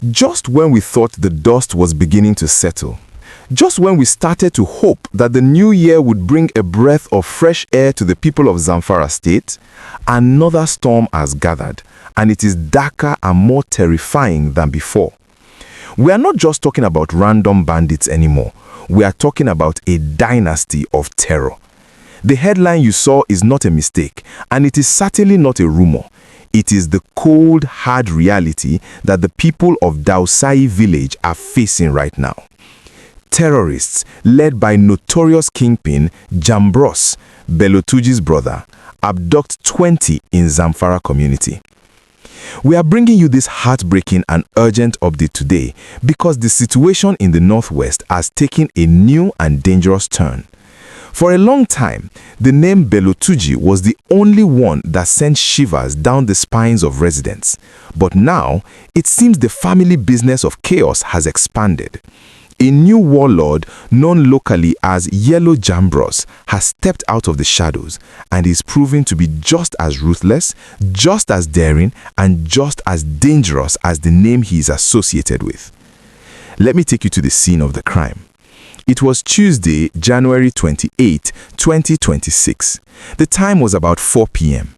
Just when we thought the dust was beginning to settle, just when we started to hope that the new year would bring a breath of fresh air to the people of Zamfara State, another storm has gathered, and it is darker and more terrifying than before. We are not just talking about random bandits anymore. We are talking about a dynasty of terror. The headline you saw is not a mistake, and it is certainly not a rumor. It is the cold, hard reality that the people of Dausayi village are facing right now. Terrorists, led by notorious kingpin Janbross, Bello Turji's brother, abduct 20 in Zamfara community. We are bringing you this heartbreaking and urgent update today because the situation in the northwest has taken a new and dangerous turn. For a long time, the name Bello Turji was the only one that sent shivers down the spines of residents. But now, it seems the family business of chaos has expanded. A new warlord, known locally as Yellow Janbross, has stepped out of the shadows and is proving to be just as ruthless, just as daring, and just as dangerous as the name he is associated with. Let me take you to the scene of the crime. It was Tuesday, January 28, 2026. The time was about 4 p.m.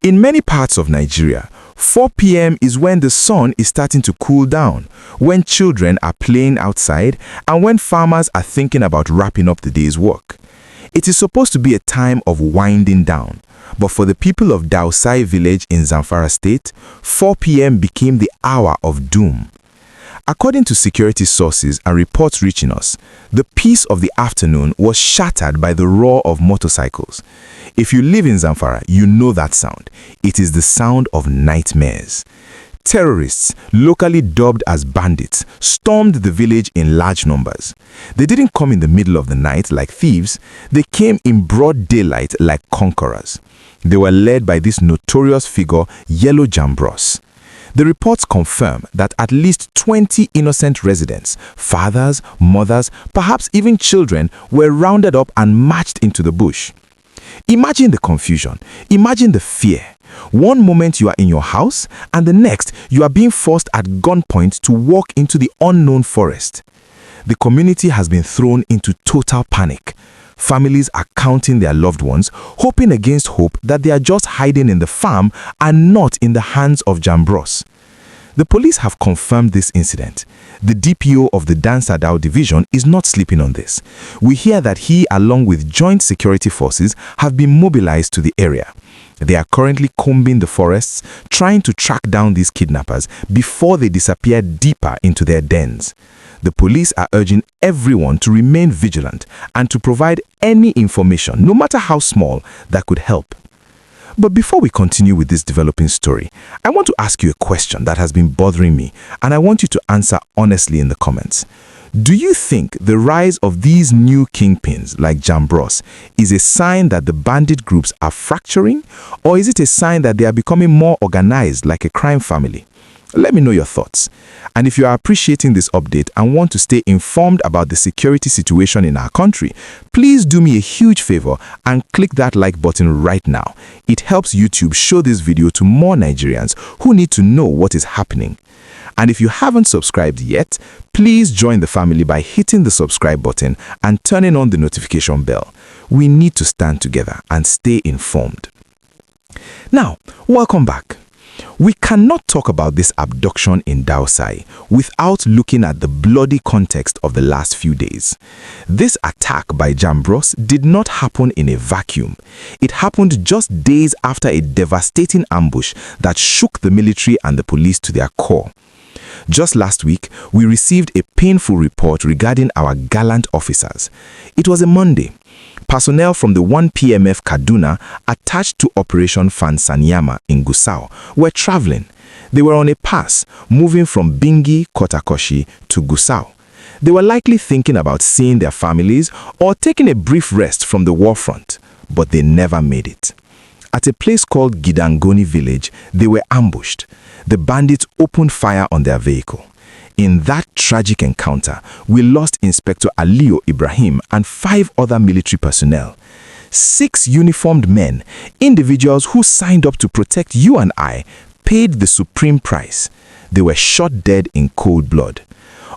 In many parts of Nigeria, 4 p.m. is when the sun is starting to cool down, when children are playing outside, and when farmers are thinking about wrapping up the day's work. It is supposed to be a time of winding down, but for the people of Dausayi village in Zamfara State, 4 p.m. became the hour of doom. According to security sources and reports reaching us, the peace of the afternoon was shattered by the roar of motorcycles. If you live in Zamfara, you know that sound. It is the sound of nightmares. Terrorists, locally dubbed as bandits, stormed the village in large numbers. They didn't come in the middle of the night like thieves. They came in broad daylight like conquerors. They were led by this notorious figure, Yellow Janbross. The reports confirm that at least 20 innocent residents, fathers, mothers, perhaps even children, were rounded up and marched into the bush. Imagine the confusion. Imagine the fear. One moment you are in your house, and the next you are being forced at gunpoint to walk into the unknown forest. The community has been thrown into total panic. Families are counting their loved ones, hoping against hope that they are just hiding in the farm and not in the hands of Janbross. The police have confirmed this incident. The DPO of the Dausayi division is not sleeping on this. We hear that he, along with joint security forces, have been mobilized to the area. They are currently combing the forests, trying to track down these kidnappers before they disappear deeper into their dens. The police are urging everyone to remain vigilant and to provide any information, no matter how small, that could help. But before we continue with this developing story, I want to ask you a question that has been bothering me, and I want you to answer honestly in the comments. Do you think the rise of these new kingpins like Janbross is a sign that the bandit groups are fracturing, or is it a sign that they are becoming more organized like a crime family? Let me know your thoughts. And if you are appreciating this update and want to stay informed about the security situation in our country, please do me a huge favor and click that like button right now. It helps YouTube show this video to more Nigerians who need to know what is happening. And if you haven't subscribed yet, please join the family by hitting the subscribe button and turning on the notification bell. We need to stand together and stay informed. Now, welcome back. We cannot talk about this abduction in Dausayi without looking at the bloody context of the last few days. This attack by Janbross did not happen in a vacuum. It happened just days after a devastating ambush that shook the military and the police to their core. Just last week, we received a painful report regarding our gallant officers. It was a Monday. Personnel from the 1PMF Kaduna attached to Operation Fansanyama in Gusau were traveling. They were on a pass, moving from Bingi, Kotakoshi to Gusau. They were likely thinking about seeing their families or taking a brief rest from the war front, but they never made it. At a place called Gidangoni village, they were ambushed. The bandits opened fire on their vehicle. In that tragic encounter, we lost Inspector Aliyu Ibrahim and 5 other military personnel. 6 uniformed men, individuals who signed up to protect you and I, paid the supreme price. They were shot dead in cold blood.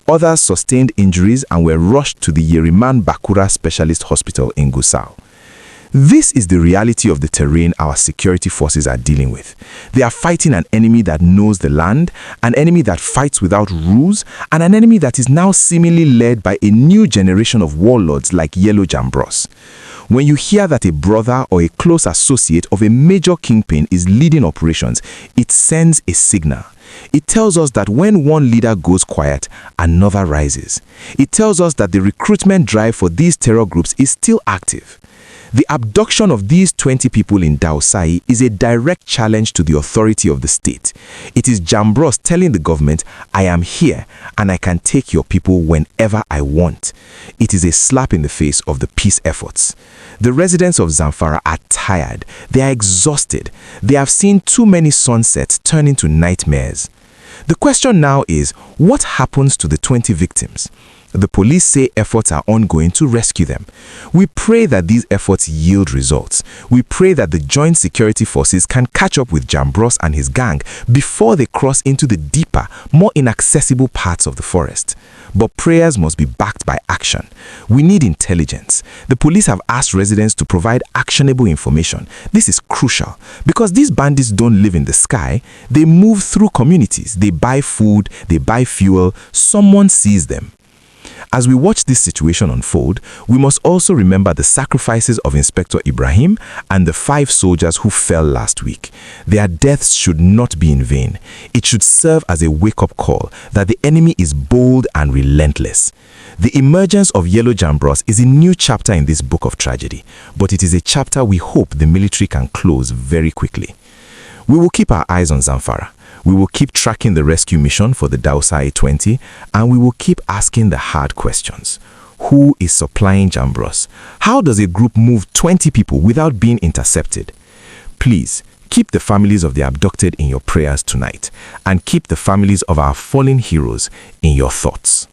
Others sustained injuries and were rushed to the Yeriman Bakura Specialist Hospital in Gusau. This is the reality of the terrain our security forces are dealing with. They are fighting an enemy that knows the land, an enemy that fights without rules, and an enemy that is now seemingly led by a new generation of warlords like Yellow Janbross. When you hear that a brother or a close associate of a major kingpin is leading operations, it sends a signal. It tells us that when one leader goes quiet, another rises. It tells us that the recruitment drive for these terror groups is still active. The abduction of these 20 people in Dausayi is a direct challenge to the authority of the state. It is Janbross telling the government, I am here and I can take your people whenever I want. It is a slap in the face of the peace efforts. The residents of Zamfara are tired. They are exhausted. They have seen too many sunsets turn into nightmares. The question now is, what happens to the 20 victims? The police say efforts are ongoing to rescue them. We pray that these efforts yield results. We pray that the joint security forces can catch up with Janbross and his gang before they cross into the deeper, more inaccessible parts of the forest. But prayers must be backed by action. We need intelligence. The police have asked residents to provide actionable information. This is crucial because these bandits don't live in the sky. They move through communities. They buy food, they buy fuel. Someone sees them. As we watch this situation unfold, we must also remember the sacrifices of Inspector Ibrahim and the 5 soldiers who fell last week. Their deaths should not be in vain. It should serve as a wake-up call that the enemy is bold and relentless. The emergence of Yellow Janbross is a new chapter in this book of tragedy, but it is a chapter we hope the military can close very quickly. We will keep our eyes on Zamfara. We will keep tracking the rescue mission for the Dausayi 20, and we will keep asking the hard questions. Who is supplying Janbross? How does a group move 20 people without being intercepted? Please, keep the families of the abducted in your prayers tonight, and keep the families of our fallen heroes in your thoughts.